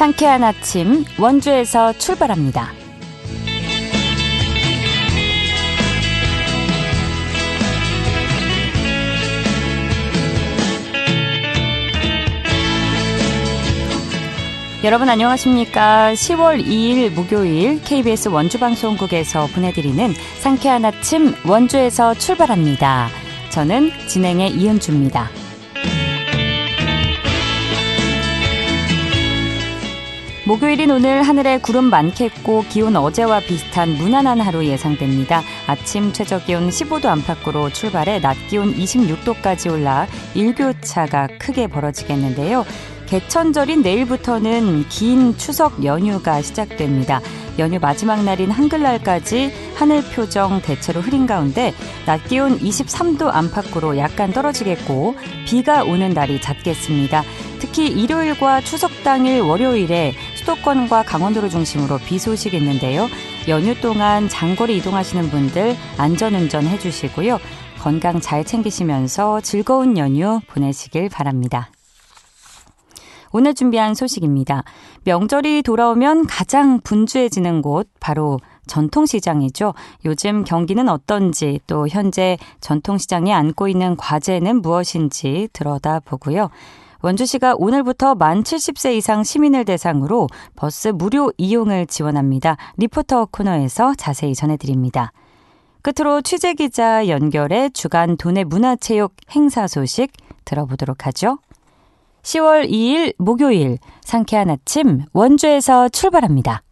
상쾌한 아침 원주에서 출발합니다. 여러분 안녕하십니까? 10월 2일 목요일 KBS 원주방송국에서 보내드리는 상쾌한 아침 원주에서 출발합니다. 저는 진행의 이은주입니다. 목요일인 오늘 하늘에 구름 많겠고 기온 어제와 비슷한 무난한 하루 예상됩니다. 아침 최저기온 15도 안팎으로 출발해 낮 기온 26도까지 올라 일교차가 크게 벌어지겠는데요. 개천절인 내일부터는 긴 추석 연휴가 시작됩니다. 연휴 마지막 날인 한글날까지 하늘 표정 대체로 흐린 가운데 낮 기온 23도 안팎으로 약간 떨어지겠고 비가 오는 날이 잦겠습니다. 특히 일요일과 추석 당일 월요일에 수도권과 강원도를 중심으로 비 소식이 있는데요. 연휴 동안 장거리 이동하시는 분들 안전운전 해주시고요. 건강 잘 챙기시면서 즐거운 연휴 보내시길 바랍니다. 오늘 준비한 소식입니다. 명절이 돌아오면 가장 분주해지는 곳 바로 전통시장이죠. 요즘 경기는 어떤지 또 현재 전통시장이 안고 있는 과제는 무엇인지 들여다보고요. 원주시가 오늘부터 만 70세 이상 시민을 대상으로 버스 무료 이용을 지원합니다. 리포터 코너에서 자세히 전해드립니다. 끝으로 취재기자 연결해 주간 도내 문화체육 행사 소식 들어보도록 하죠. 10월 2일 목요일 상쾌한 아침 원주에서 출발합니다.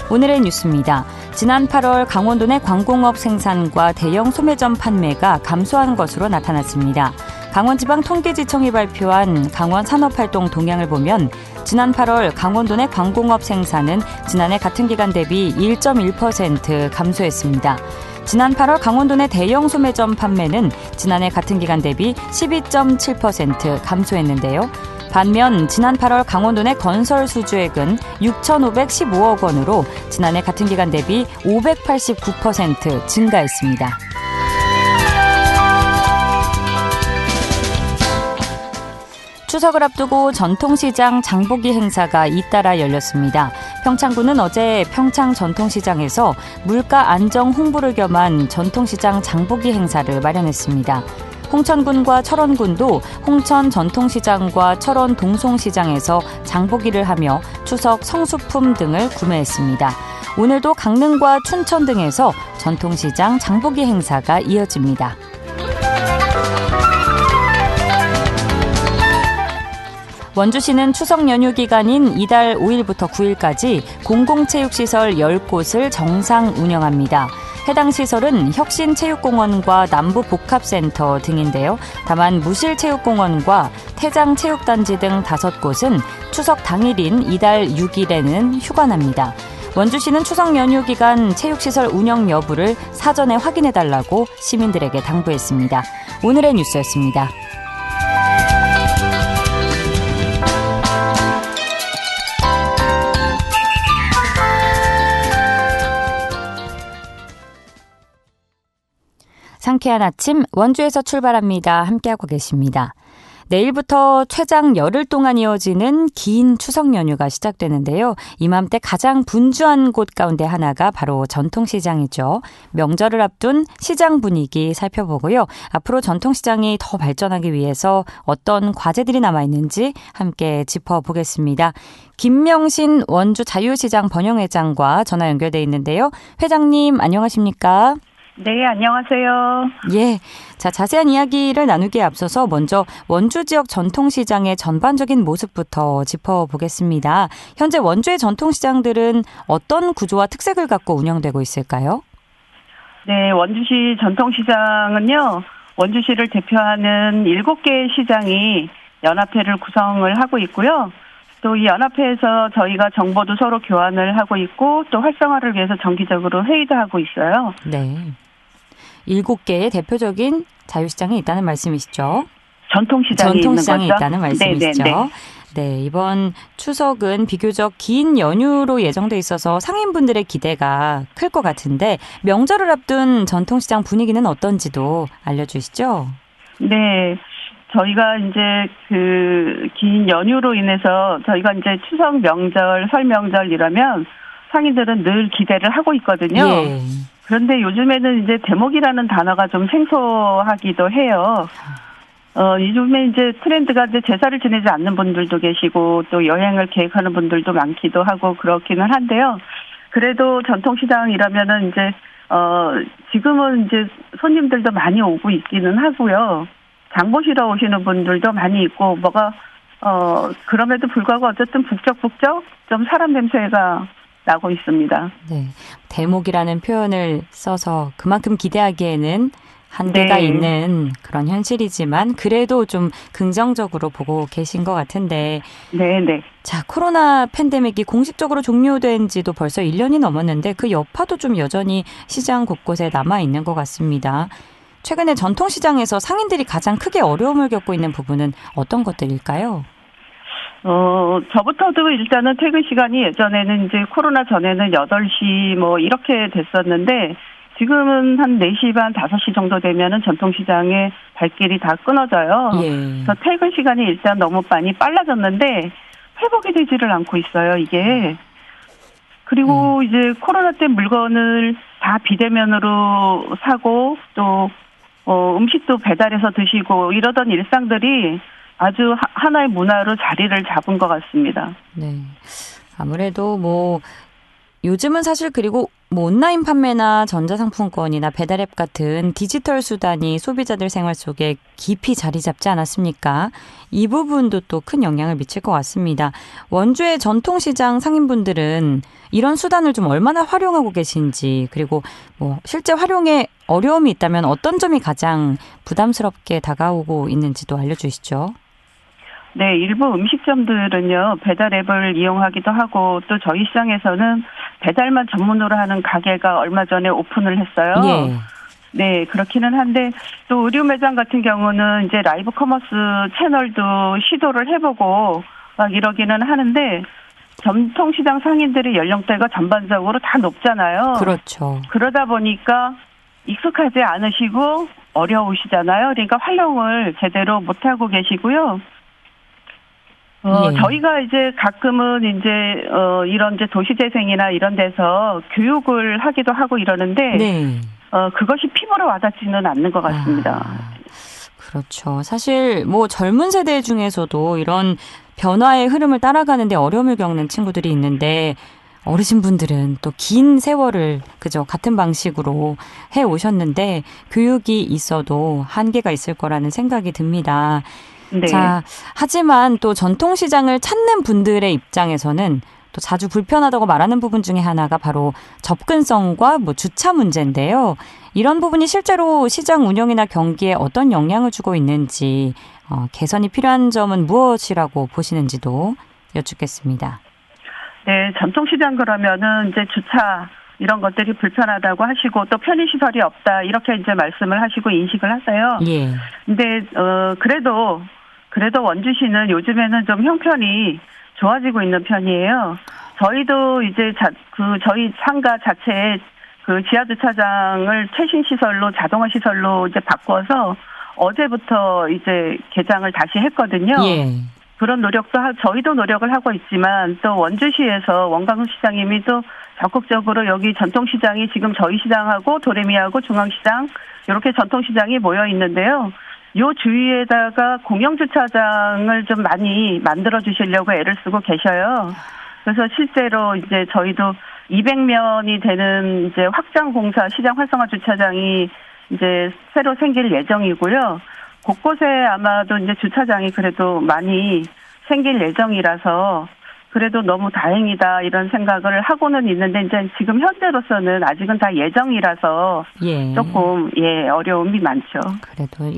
오늘의 뉴스입니다. 지난 8월 강원도 내 광공업 생산과 대형 소매점 판매가 감소한 것으로 나타났습니다. 강원지방통계지청이 발표한 강원산업활동 동향을 보면 지난 8월 강원도 내 광공업 생산은 지난해 같은 기간 대비 1.1% 감소했습니다. 지난 8월 강원도 내 대형 소매점 판매는 지난해 같은 기간 대비 12.7% 감소했는데요. 반면 지난 8월 강원도 내 건설 수주액은 6,515억 원으로 지난해 같은 기간 대비 589% 증가했습니다. 추석을 앞두고 전통시장 장보기 행사가 잇따라 열렸습니다. 평창군은 어제 평창 전통시장에서 물가 안정 홍보를 겸한 전통시장 장보기 행사를 마련했습니다. 홍천군과 철원군도 홍천 전통시장과 철원 동송시장에서 장보기를 하며 추석 성수품 등을 구매했습니다. 오늘도 강릉과 춘천 등에서 전통시장 장보기 행사가 이어집니다. 원주시는 추석 연휴 기간인 이달 5일부터 9일까지 공공체육시설 10곳을 정상 운영합니다. 해당 시설은 혁신체육공원과 남부복합센터 등인데요. 다만 무실체육공원과 태장체육단지 등 5곳은 추석 당일인 이달 6일에는 휴관합니다. 원주시는 추석 연휴 기간 체육시설 운영 여부를 사전에 확인해달라고 시민들에게 당부했습니다. 오늘의 뉴스였습니다. 상쾌한 아침 원주에서 출발합니다. 함께하고 계십니다. 내일부터 최장 열흘 동안 이어지는 긴 추석 연휴가 시작되는데요. 이맘때 가장 분주한 곳 가운데 하나가 바로 전통시장이죠. 명절을 앞둔 시장 분위기 살펴보고요. 앞으로 전통시장이 더 발전하기 위해서 어떤 과제들이 남아있는지 함께 짚어보겠습니다. 김명신 원주 자유시장 번영회장과 전화 연결돼 있는데요. 회장님 안녕하십니까? 네, 안녕하세요. 예. 자, 자세한 이야기를 나누기에 앞서서 먼저 원주 지역 전통시장의 전반적인 모습부터 짚어보겠습니다. 현재 원주의 전통시장들은 어떤 구조와 특색을 갖고 운영되고 있을까요? 네, 원주시 전통시장은요, 원주시를 대표하는 7개의 시장이 연합회를 구성을 하고 있고요. 또 이 연합회에서 저희가 정보도 서로 교환을 하고 있고 또 활성화를 위해서 정기적으로 회의도 하고 있어요. 네. 7개의 대표적인 자유시장이 있다는 말씀이시죠? 전통시장이 있는 거죠. 있다는 말씀이시죠? 네네네. 네, 이번 추석은 비교적 긴 연휴로 예정돼 있어서 상인분들의 기대가 클 것 같은데 명절을 앞둔 전통시장 분위기는 어떤지도 알려주시죠? 네. 저희가 이제 그 긴 연휴로 인해서 저희가 이제 추석 명절, 설 명절 이러면 상인들은 늘 기대를 하고 있거든요. 예. 그런데 요즘에는 이제 대목이라는 단어가 좀 생소하기도 해요. 요즘에 이제 트렌드가 이제 제사를 지내지 않는 분들도 계시고 또 여행을 계획하는 분들도 많기도 하고 그렇기는 한데요. 그래도 전통시장이라면은 이제 지금은 이제 손님들도 많이 오고 있기는 하고요. 장 보시러 오시는 분들도 많이 있고 그럼에도 불구하고 어쨌든 북적북적 좀 사람 냄새가 나고 있습니다. 네, 대목이라는 표현을 써서 그만큼 기대하기에는 한계가 네. 있는 그런 현실이지만 그래도 좀 긍정적으로 보고 계신 것 같은데 네. 자, 코로나 팬데믹이 공식적으로 종료된 지도 벌써 1년이 넘었는데 그 여파도 좀 여전히 시장 곳곳에 남아있는 것 같습니다. 최근에 전통시장에서 상인들이 가장 크게 어려움을 겪고 있는 부분은 어떤 것들일까요? 저부터도 일단은 퇴근 시간이 예전에는 이제 코로나 전에는 8시 뭐 이렇게 됐었는데 지금은 한 4시 반, 5시 정도 되면은 전통시장에 발길이 다 끊어져요. 예. 그래서 퇴근 시간이 일단 너무 많이 빨라졌는데 회복이 되지를 않고 있어요, 이게. 그리고 이제 코로나 때 물건을 다 비대면으로 사고 또 음식도 배달해서 드시고 이러던 일상들이 아주 하나의 문화로 자리를 잡은 것 같습니다. 네. 아무래도 요즘은 사실 그리고 온라인 판매나 전자상품권이나 배달앱 같은 디지털 수단이 소비자들 생활 속에 깊이 자리 잡지 않았습니까? 이 부분도 또 큰 영향을 미칠 것 같습니다. 원주의 전통시장 상인분들은 이런 수단을 좀 얼마나 활용하고 계신지 그리고 실제 활용에 어려움이 있다면 어떤 점이 가장 부담스럽게 다가오고 있는지도 알려주시죠. 네, 일부 음식점들은요, 배달 앱을 이용하기도 하고, 또 저희 시장에서는 배달만 전문으로 하는 가게가 얼마 전에 오픈을 했어요. 예. 네, 그렇기는 한데, 또 의류 매장 같은 경우는 이제 라이브 커머스 채널도 시도를 해보고, 막 이러기는 하는데, 전통시장 상인들의 연령대가 전반적으로 다 높잖아요. 그렇죠. 그러다 보니까 익숙하지 않으시고 어려우시잖아요. 그러니까 활용을 제대로 못하고 계시고요. 예. 저희가 이제 가끔은 이제, 이런 이제 도시재생이나 이런 데서 교육을 하기도 하고 이러는데, 네. 그것이 피부로 와닿지는 않는 것 같습니다. 그렇죠. 사실 젊은 세대 중에서도 이런 변화의 흐름을 따라가는데 어려움을 겪는 친구들이 있는데 어르신분들은 또 긴 세월을 그저 같은 방식으로 해 오셨는데 교육이 있어도 한계가 있을 거라는 생각이 듭니다. 네. 자, 하지만 또 전통시장을 찾는 분들의 입장에서는 또 자주 불편하다고 말하는 부분 중에 하나가 바로 접근성과 주차 문제인데요. 이런 부분이 실제로 시장 운영이나 경기에 어떤 영향을 주고 있는지 개선이 필요한 점은 무엇이라고 보시는지도 여쭙겠습니다. 네, 전통시장 그러면은 이제 주차 이런 것들이 불편하다고 하시고 또 편의시설이 없다 이렇게 이제 말씀을 하시고 인식을 하세요. 예. 근데 그래도 원주시는 요즘에는 좀 형편이 좋아지고 있는 편이에요. 저희도 이제 저희 상가 자체에 그 지하주차장을 최신 시설로 자동화 시설로 이제 바꿔서 어제부터 이제 개장을 다시 했거든요. 예. 그런 저희도 노력을 하고 있지만 또 원주시에서 원광수 시장님이 또 적극적으로 여기 전통시장이 지금 저희 시장하고 도래미하고 중앙시장 이렇게 전통시장이 모여 있는데요. 요 주위에다가 공영주차장을 좀 많이 만들어 주시려고 애를 쓰고 계셔요. 그래서 실제로 이제 저희도 200면이 되는 이제 확장 공사 시장 활성화 주차장이 이제 새로 생길 예정이고요. 곳곳에 아마도 이제 주차장이 그래도 많이 생길 예정이라서 그래도 너무 다행이다 이런 생각을 하고는 있는데 이제 지금 현재로서는 아직은 다 예정이라서 조금 어려움이 많죠. 그래도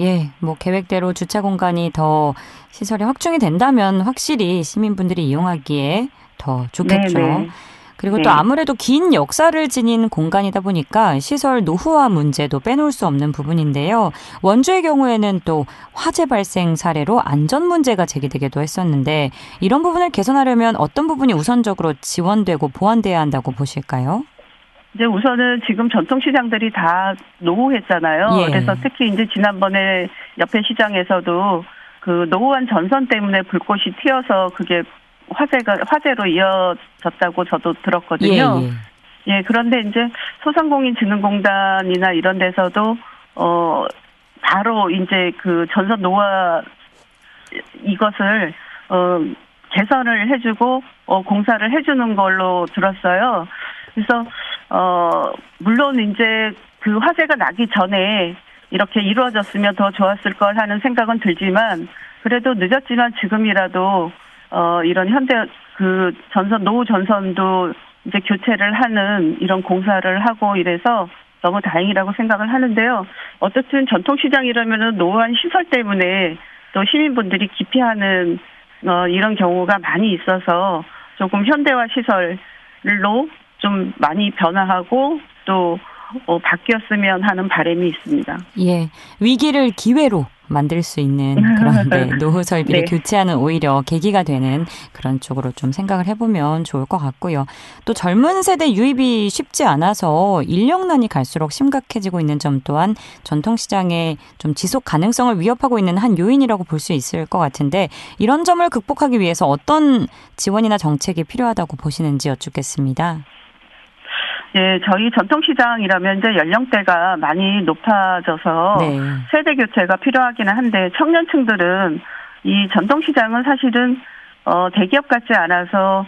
계획대로 주차 공간이 더 시설이 확충이 된다면 확실히 시민분들이 이용하기에 더 좋겠죠. 네네. 그리고 네. 또 아무래도 긴 역사를 지닌 공간이다 보니까 시설 노후화 문제도 빼놓을 수 없는 부분인데요. 원주의 경우에는 또 화재 발생 사례로 안전 문제가 제기되기도 했었는데 이런 부분을 개선하려면 어떤 부분이 우선적으로 지원되고 보완돼야 한다고 보실까요? 이제 우선은 지금 전통시장들이 다 노후했잖아요. 예. 그래서 특히 이제 지난번에 옆에 시장에서도 그 노후한 전선 때문에 불꽃이 튀어서 그게 화재로 이어졌다고 저도 들었거든요. 예, 그런데 이제 소상공인진흥공단이나 이런 데서도 바로 이제 그 전선 노후화 이것을 개선을 해주고 공사를 해주는 걸로 들었어요. 그래서 물론 이제 그 화재가 나기 전에 이렇게 이루어졌으면 더 좋았을 걸 하는 생각은 들지만 그래도 늦었지만 지금이라도 이런 현대 그 전선 노후 전선도 이제 교체를 하는 이런 공사를 하고 이래서 너무 다행이라고 생각을 하는데요. 어쨌든 전통시장이라면은 노후한 시설 때문에 또 시민분들이 기피하는 이런 경우가 많이 있어서 조금 현대화 시설로 좀 많이 변화하고 또 바뀌었으면 하는 바람이 있습니다. 예, 위기를 기회로 만들 수 있는 그런 노후 설비를 네. 교체하는 오히려 계기가 되는 그런 쪽으로 좀 생각을 해보면 좋을 것 같고요. 또 젊은 세대 유입이 쉽지 않아서 인력난이 갈수록 심각해지고 있는 점 또한 전통시장의 좀 지속 가능성을 위협하고 있는 한 요인이라고 볼 수 있을 것 같은데 이런 점을 극복하기 위해서 어떤 지원이나 정책이 필요하다고 보시는지 여쭙겠습니다. 예, 저희 전통시장이라면 이제 연령대가 많이 높아져서 네. 세대 교체가 필요하기는 한데 청년층들은 이 전통시장은 사실은 대기업 같지 않아서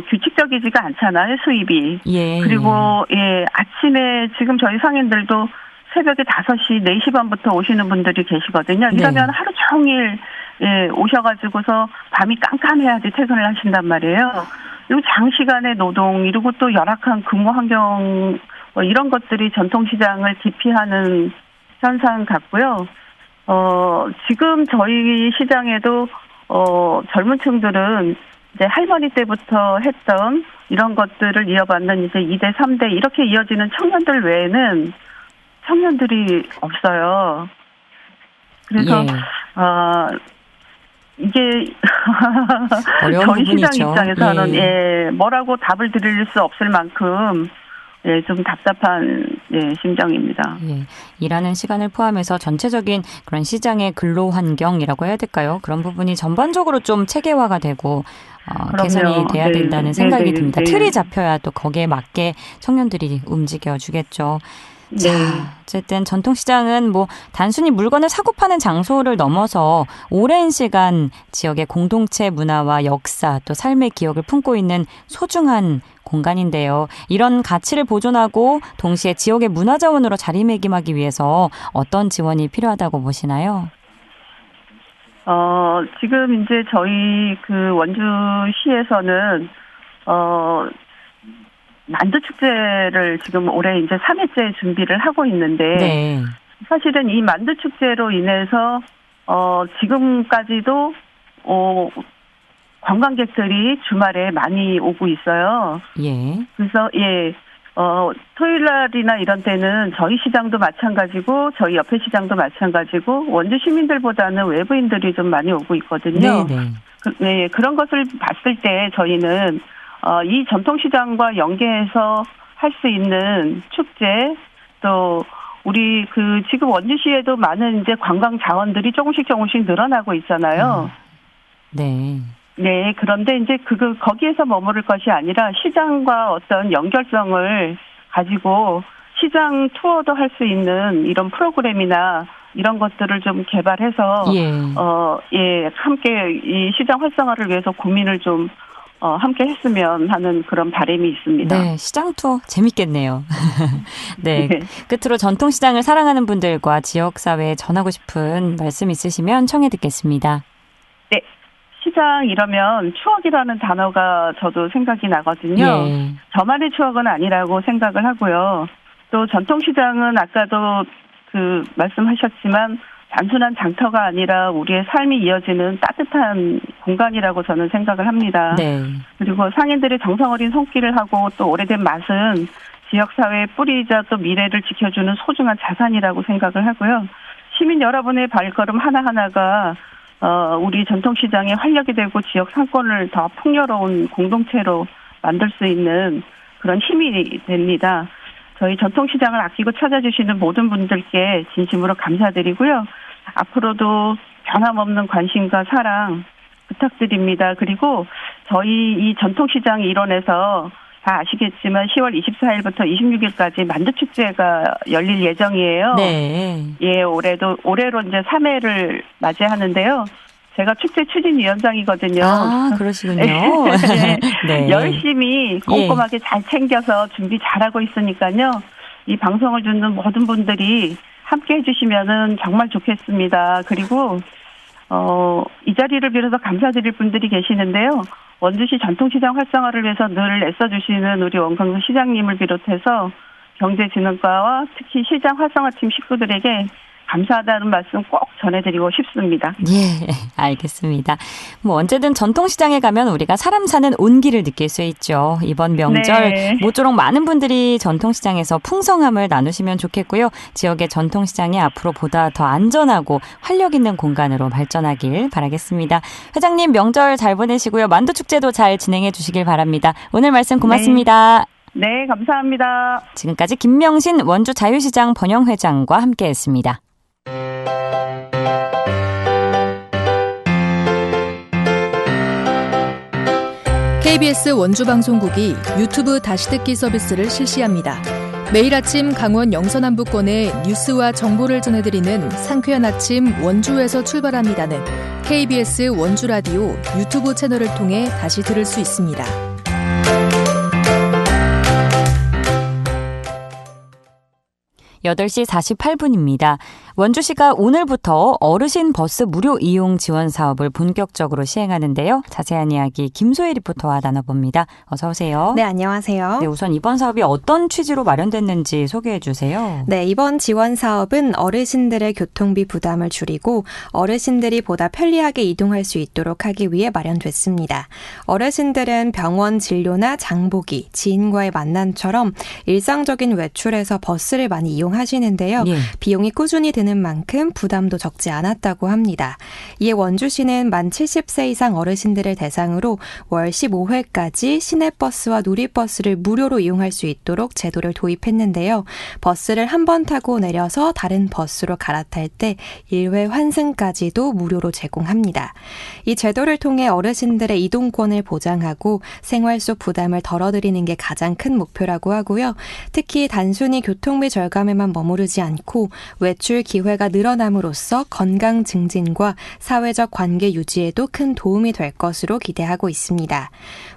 규칙적이지가 않잖아요, 수입이. 예. 그리고 예, 아침에 지금 저희 상인들도 새벽에 5시, 4시 반부터 오시는 분들이 계시거든요. 이러면 네. 하루 종일 예, 오셔가지고서 밤이 깜깜해야지 퇴근을 하신단 말이에요. 그리고 장시간의 노동, 이러고 또 열악한 근무 환경, 이런 것들이 전통시장을 기피하는 현상 같고요. 지금 저희 시장에도, 젊은 층들은 이제 할머니 때부터 했던 이런 것들을 이어받는 이제 2대, 3대 이렇게 이어지는 청년들 외에는 청년들이 없어요. 그래서, 예. 이게 어려운 저희 부분이죠. 시장 입장에서는 예, 뭐라고 답을 드릴 수 없을 만큼 예, 좀 답답한 예, 심정입니다. 예, 일하는 시간을 포함해서 전체적인 그런 시장의 근로 환경이라고 해야 될까요? 그런 부분이 전반적으로 좀 체계화가 되고 개선이 돼야 네. 된다는 생각이 네, 네, 듭니다. 네. 틀이 잡혀야 또 거기에 맞게 청년들이 움직여주겠죠. 자, 네. 어쨌든 전통시장은 뭐 단순히 물건을 사고 파는 장소를 넘어서 오랜 시간 지역의 공동체 문화와 역사 또 삶의 기억을 품고 있는 소중한 공간인데요. 이런 가치를 보존하고 동시에 지역의 문화자원으로 자리매김하기 위해서 어떤 지원이 필요하다고 보시나요? 지금 이제 저희 그 원주시에서는 만두축제를 지금 올해 이제 3회째 준비를 하고 있는데, 네. 사실은 이 만두축제로 인해서, 지금까지도, 관광객들이 주말에 많이 오고 있어요. 예. 그래서, 예, 토요일 날이나 이런 때는 저희 시장도 마찬가지고, 저희 옆에 시장도 마찬가지고, 원주 시민들보다는 외부인들이 좀 많이 오고 있거든요. 네네. 네, 그런 것을 봤을 때 저희는 이 전통시장과 연계해서 할 수 있는 축제, 또 우리 그 지금 원주시에도 많은 이제 관광 자원들이 조금씩 늘어나고 있잖아요. 네. 네, 그런데 이제 거기에서 머무를 것이 아니라 시장과 어떤 연결성을 가지고 시장 투어도 할 수 있는 이런 프로그램이나 이런 것들을 좀 개발해서 예, 함께 이 시장 활성화를 위해서 고민을 좀 함께 했으면 하는 그런 바람이 있습니다. 네, 시장 투어 재밌겠네요. 네, 네. 끝으로 전통시장을 사랑하는 분들과 지역사회에 전하고 싶은 말씀 있으시면 청해 듣겠습니다. 네, 시장 이러면 추억이라는 단어가 저도 생각이 나거든요. 예. 저만의 추억은 아니라고 생각을 하고요. 또 전통시장은 아까도 그 말씀하셨지만 단순한 장터가 아니라 우리의 삶이 이어지는 따뜻한 공간이라고 저는 생각을 합니다. 네. 그리고 상인들의 정성 어린 손길을 하고 또 오래된 맛은 지역사회의 뿌리이자 또 미래를 지켜주는 소중한 자산이라고 생각을 하고요. 시민 여러분의 발걸음 하나하나가 우리 전통시장의 활력이 되고 지역 상권을 더 풍요로운 공동체로 만들 수 있는 그런 힘이 됩니다. 저희 전통시장을 아끼고 찾아주시는 모든 분들께 진심으로 감사드리고요. 앞으로도 변함없는 관심과 사랑 부탁드립니다. 그리고 저희 이 전통시장 일원에서 다 아시겠지만 10월 24일부터 26일까지 만두축제가 열릴 예정이에요. 네. 예, 올해로 이제 3회를 맞이하는데요. 제가 축제 추진위원장이거든요. 아, 그러시군요. 네. 네. 열심히 꼼꼼하게 잘 챙겨서 준비 잘하고 있으니까요. 이 방송을 듣는 모든 분들이 함께 해주시면은 정말 좋겠습니다. 그리고 이 자리를 빌어서 감사드릴 분들이 계시는데요. 원주시 전통시장 활성화를 위해서 늘 애써주시는 우리 원광수 시장님을 비롯해서 경제진흥과와 특히 시장 활성화팀 식구들에게 감사하다는 말씀 꼭 전해드리고 싶습니다. 예, 알겠습니다. 뭐 언제든 전통시장에 가면 우리가 사람 사는 온기를 느낄 수 있죠. 이번 명절 네. 모쪼록 많은 분들이 전통시장에서 풍성함을 나누시면 좋겠고요. 지역의 전통시장이 앞으로 보다 더 안전하고 활력 있는 공간으로 발전하길 바라겠습니다. 회장님 명절 잘 보내시고요. 만두축제도 잘 진행해 주시길 바랍니다. 오늘 말씀 고맙습니다. 네, 감사합니다. 지금까지 김명신 원주 자유시장 번영회장과 함께했습니다. KBS 원주방송국이 유튜브 다시 듣기 서비스를 실시합니다. 매일 아침 강원 영서남부권의 뉴스와 정보를 전해드리는 상쾌한 아침 원주에서 출발합니다는 KBS 원주라디오 유튜브 채널을 통해 다시 들을 수 있습니다. 8시 48분입니다. 원주시가 오늘부터 어르신 버스 무료 이용 지원 사업을 본격적으로 시행하는데요. 자세한 이야기 김소혜 리포터와 나눠봅니다. 어서 오세요. 네, 안녕하세요. 네, 우선 이번 사업이 어떤 취지로 마련됐는지 소개해 주세요. 네, 이번 지원 사업은 어르신들의 교통비 부담을 줄이고 어르신들이 보다 편리하게 이동할 수 있도록 하기 위해 마련됐습니다. 어르신들은 병원 진료나 장보기, 지인과의 만남처럼 일상적인 외출에서 버스를 많이 이용하시는데요. 예. 비용이 꾸준히 드는 만큼 부담도 적지 않았다고 합니다. 이에 원주시는 만 70세 이상 어르신들을 대상으로 월 15회까지 시내버스와 누리버스를 무료로 이용할 수 있도록 제도를 도입했는데요. 버스를 한 번 타고 내려서 다른 버스로 갈아탈 때 1회 환승까지도 무료로 제공합니다. 이 제도를 통해 어르신들의 이동권을 보장하고 생활 속 부담을 덜어드리는 게 가장 큰 목표라고 하고요. 특히 단순히 교통비 절감에만 머무르지 않고 외출 기회가 늘어남으로써 건강 증진과 사회적 관계 유지에도 큰 도움이 될 것으로 기대하고 있습니다.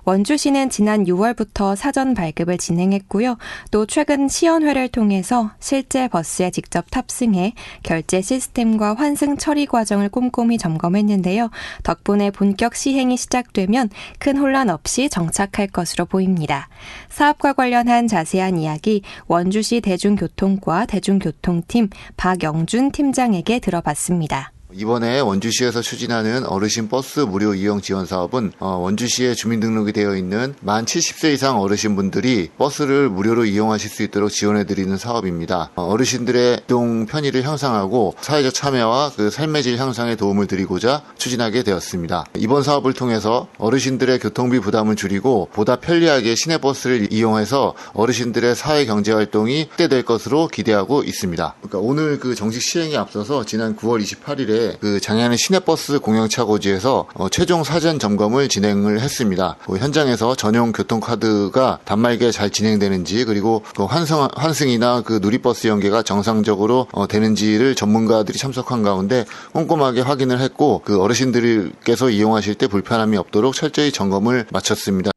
원주시는 지난 6월부터 사전 발급을 진행했고요. 또 최근 시연회를 통해서 실제 버스에 직접 탑승해 결제 시스템과 환승 처리 과정을 꼼꼼히 점검했는데요. 덕분에 본격 시행이 시작되면 큰 혼란 없이 정착할 것으로 보입니다. 사업과 관련한 자세한 이야기 원주시 대중교통과 대중교통팀 박영준 팀장에게 들어봤습니다. 이번에 원주시에서 추진하는 어르신 버스 무료 이용 지원 사업은 원주시에 주민등록이 되어 있는 만 70세 이상 어르신분들이 버스를 무료로 이용하실 수 있도록 지원해드리는 사업입니다. 어르신들의 이동 편의를 향상하고 사회적 참여와 그 삶의 질 향상에 도움을 드리고자 추진하게 되었습니다. 이번 사업을 통해서 어르신들의 교통비 부담을 줄이고 보다 편리하게 시내버스를 이용해서 어르신들의 사회 경제 활동이 확대될 것으로 기대하고 있습니다. 그러니까 오늘 그 정식 시행에 앞서서 지난 9월 28일에 그 장애하는 시내버스 공영차고지에서 최종 사전 점검을 진행을 했습니다. 현장에서 전용 교통카드가 단말기에 잘 진행되는지 그리고 그 환승이나 그 누리버스 연계가 정상적으로 되는지를 전문가들이 참석한 가운데 꼼꼼하게 확인을 했고 그 어르신들께서 이용하실 때 불편함이 없도록 철저히 점검을 마쳤습니다.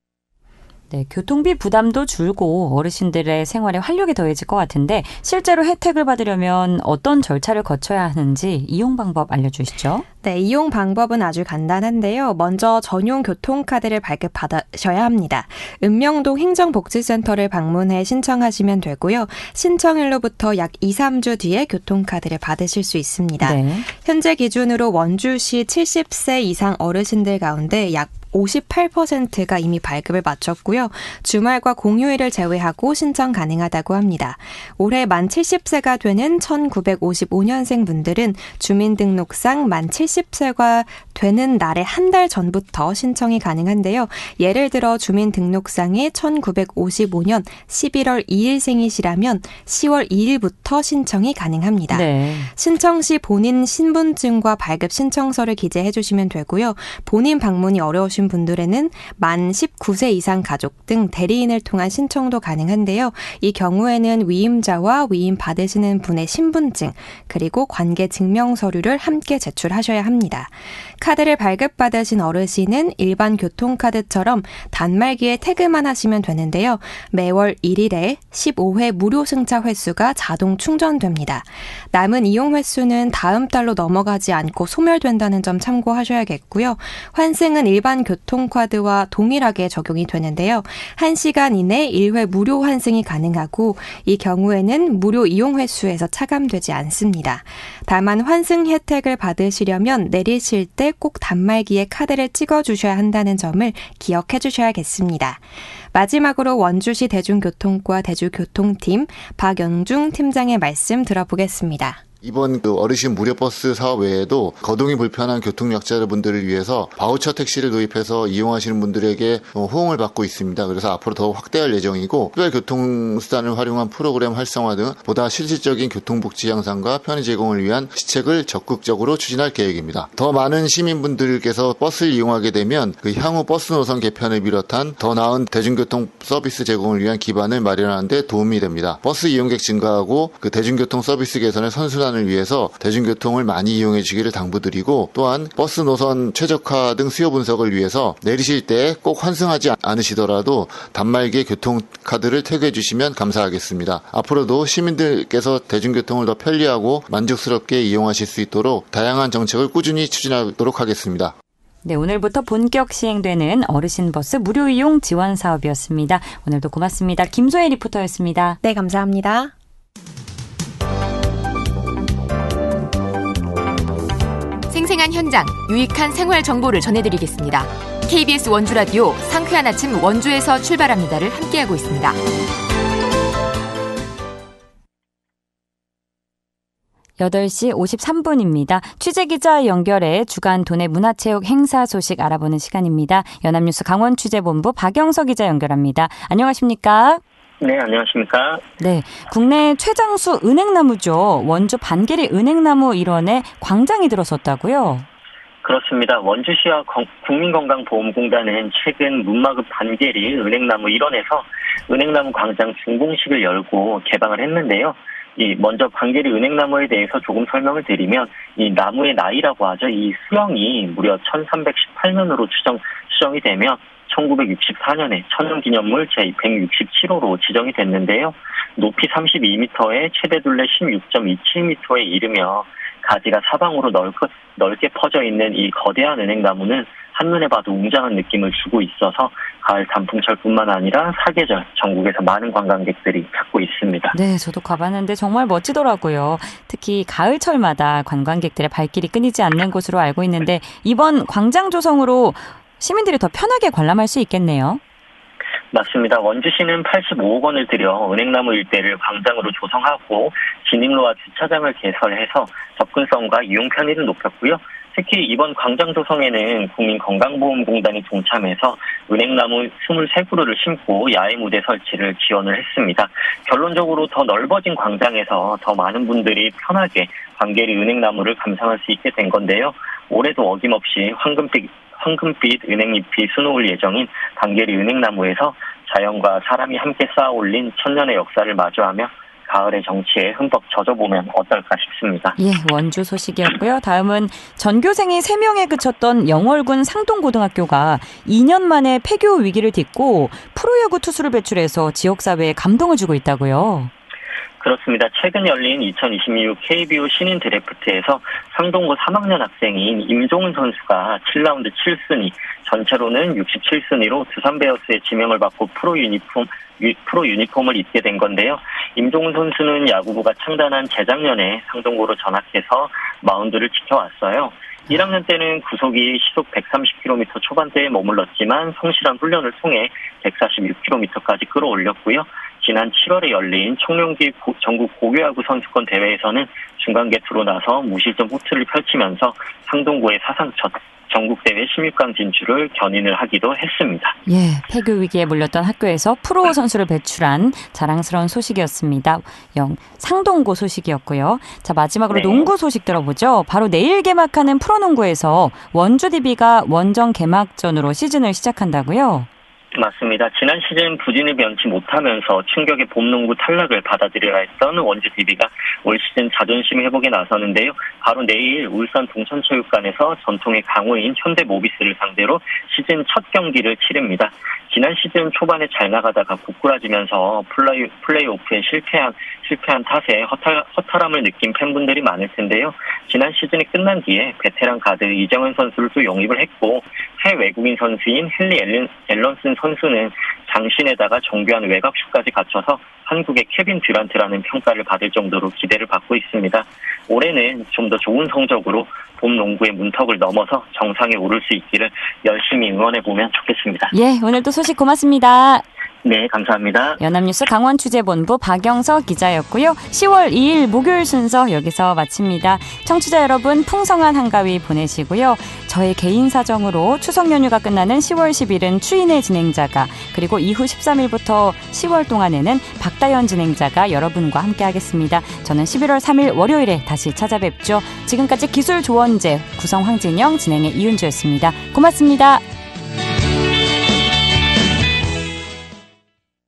네, 교통비 부담도 줄고 어르신들의 생활에 활력이 더해질 것 같은데 실제로 혜택을 받으려면 어떤 절차를 거쳐야 하는지 이용 방법 알려주시죠. 네, 이용 방법은 아주 간단한데요. 먼저 전용 교통카드를 발급받으셔야 합니다. 읍명동 행정복지센터를 방문해 신청하시면 되고요. 신청일로부터 약 2, 3주 뒤에 교통카드를 받으실 수 있습니다. 네. 현재 기준으로 원주시 70세 이상 어르신들 가운데 약 58%가 이미 발급을 마쳤고요. 주말과 공휴일을 제외하고 신청 가능하다고 합니다. 올해 만 70세가 되는 1955년생 분들은 주민등록상 만 70세가 되는 날의 한 달 전부터 신청이 가능한데요. 예를 들어 주민등록상에 1955년 11월 2일생이시라면 10월 2일부터 신청이 가능합니다. 네. 신청 시 본인 신분증과 발급 신청서를 기재해 주시면 되고요. 본인 방문이 어려우신 분들에는 만 19세 이상 가족 등 대리인을 통한 신청도 가능한데요. 이 경우에는 위임자와 위임 받으시는 분의 신분증 그리고 관계 증명 서류를 함께 제출하셔야 합니다. 카드를 발급받으신 어르신은 일반 교통카드처럼 단말기에 태그만 하시면 되는데요. 매월 1일에 15회 무료 승차 횟수가 자동 충전됩니다. 남은 이용 횟수는 다음 달로 넘어가지 않고 소멸된다는 점 참고하셔야겠고요. 환승은 일반 교통카드와 동일하게 적용이 되는데요. 1시간 이내 1회 무료 환승이 가능하고 이 경우에는 무료 이용 횟수에서 차감되지 않습니다. 다만 환승 혜택을 받으시려면 내리실 때 꼭 단말기에 카드를 찍어주셔야 한다는 점을 기억해 주셔야겠습니다. 마지막으로 원주시 대중교통과 대주교통팀 박영중 팀장의 말씀 들어보겠습니다. 이번 어르신 무료 버스 사업 외에도 거동이 불편한 교통약자분들을 위해서 바우처 택시를 도입해서 이용하시는 분들에게 호응을 받고 있습니다. 그래서 앞으로 더 확대할 예정이고 특별 교통수단을 활용한 프로그램 활성화 등 보다 실질적인 교통복지 향상과 편의 제공을 위한 시책을 적극적으로 추진할 계획입니다. 더 많은 시민분들께서 버스를 이용하게 되면 향후 버스 노선 개편을 비롯한 더 나은 대중교통 서비스 제공을 위한 기반을 마련하는 데 도움이 됩니다. 버스 이용객 증가하고 대중교통 서비스 개선의 선순환 을 위해서 대중교통을 많이 이용해 주기를 당부드리고 또한 버스 노선 최적화 등 수요 분석을 위해서 내리실 때 꼭 환승하지 않으시더라도 단말기에 교통카드를 태그해 주시면 감사하겠습니다. 앞으로도 시민들께서 대중교통을 더 편리하고 만족스럽게 이용하실 수 있도록 다양한 정책을 꾸준히 추진하도록 하겠습니다. 네, 오늘부터 본격 시행되는 어르신 버스 무료 이용 지원 사업이었습니다. 오늘도 고맙습니다. 김소혜 리포터였습니다. 네, 감사합니다. 생생한 현장, 유익한 생활 정보를 전해드리겠습니다. KBS 원주라디오 상쾌한 아침 원주에서 출발합니다를 함께하고 있습니다. (8시 53분입니다) 취재기자 연결해 주간 도내 문화체육 행사 소식 알아보는 시간입니다. 연합뉴스 강원취재본부 박영석 기자 연결합니다. 안녕하십니까? 네, 안녕하십니까? 네, 국내 최장수 은행나무죠. 원주 반계리 은행나무 일원에 광장이 들어섰다고요? 그렇습니다. 원주시와 국민건강보험공단은 최근 문마급 반계리 은행나무 일원에서 은행나무 광장 준공식을 열고 개방을 했는데요. 먼저 반계리 은행나무에 대해서 조금 설명을 드리면 이 나무의 나이라고 하죠. 이 수령이 무려 1318년으로 추정이 되며 1964년에 천연기념물 제167호로 지정이 됐는데요. 높이 32m에 최대 둘레 16.27m에 이르며 가지가 사방으로 넓게 퍼져 있는 이 거대한 은행나무는 한눈에 봐도 웅장한 느낌을 주고 있어서 가을 단풍철뿐만 아니라 사계절 전국에서 많은 관광객들이 찾고 있습니다. 네, 저도 가봤는데 정말 멋지더라고요. 특히 가을철마다 관광객들의 발길이 끊이지 않는 곳으로 알고 있는데 이번 광장 조성으로 시민들이 더 편하게 관람할 수 있겠네요. 맞습니다. 원주시는 85억 원을 들여 은행나무 일대를 광장으로 조성하고 진입로와 주차장을 개설해서 접근성과 이용 편의를 높였고요. 특히 이번 광장 조성에는 국민건강보험공단이 동참해서 은행나무 23그루를 심고 야외 무대 설치를 지원을 했습니다. 결론적으로 더 넓어진 광장에서 더 많은 분들이 편하게 반계리 은행나무를 감상할 수 있게 된 건데요. 올해도 어김없이 황금빛 은행잎이 수놓을 예정인 반계리 은행나무에서 자연과 사람이 함께 쌓아 올린 천년의 역사를 마주하며 가을의 정치에 흠뻑 젖어보면 어떨까 싶습니다. 예, 원주 소식이었고요. 다음은 전교생이 3명에 그쳤던 영월군 상동고등학교가 2년 만에 폐교 위기를 딛고 프로야구 투수를 배출해서 지역사회에 감동을 주고 있다고요. 그렇습니다. 최근 열린 2026 KBO 신인 드래프트에서 상동고 3학년 학생인 임종훈 선수가 7라운드 7순위, 전체로는 67순위로 두산 베어스의 지명을 받고 프로 유니폼을 입게 된 건데요. 임종훈 선수는 야구부가 창단한 재작년에 상동고로 전학해서 마운드를 지켜왔어요. 1학년 때는 구속이 시속 130km 초반대에 머물렀지만 성실한 훈련을 통해 146km까지 끌어올렸고요. 지난 7월에 열린 청룡기 전국 고교야구 선수권 대회에서는 중간 개투로 나서 무실점 호투를 펼치면서 상동고의 사상 첫 전국대회 16강 진출을 견인을 하기도 했습니다. 예, 폐교 위기에 몰렸던 학교에서 프로 선수를 배출한 자랑스러운 소식이었습니다. 상동고 소식이었고요. 자, 마지막으로 네. 농구 소식 들어보죠. 바로 내일 개막하는 프로농구에서 원주 DB가 원정 개막전으로 시즌을 시작한다고요? 맞습니다. 지난 시즌 부진을 면치 못하면서 충격의 봄농구 탈락을 받아들여야 했던 원주 DB가 올 시즌 자존심 회복에 나서는데요. 바로 내일 울산 동천체육관에서 전통의 강호인 현대모비스를 상대로 시즌 첫 경기를 치릅니다. 지난 시즌 초반에 잘 나가다가 고꾸라지면서 플레이오프에 실패한 탓에 허탈함을 느낀 팬분들이 많을 텐데요. 지난 시즌이 끝난 뒤에 베테랑 가드 이정은 선수를 또 영입을 했고 새 외국인 선수인 헨리 앨런슨 선수는 장신에다가 정교한 외곽슛까지 갖춰서 한국의 케빈 듀란트라는 평가를 받을 정도로 기대를 받고 있습니다. 올해는 좀 더 좋은 성적으로 봄 농구의 문턱을 넘어서 정상에 오를 수 있기를 열심히 응원해보면 좋겠습니다. 예, 오늘도 소식 고맙습니다. 네, 감사합니다. 연합뉴스 강원취재본부 박영석 기자였고요. 10월 2일 목요일 순서 여기서 마칩니다. 청취자 여러분 풍성한 한가위 보내시고요. 저의 개인 사정으로 추석 연휴가 끝나는 10월 10일은 추인의 진행자가, 그리고 이후 13일부터 10월 동안에는 박다연 진행자가 여러분과 함께하겠습니다. 저는 11월 3일 월요일에 다시 찾아뵙죠. 지금까지 기술 조원재, 구성 황진영, 진행의 이윤주였습니다. 고맙습니다.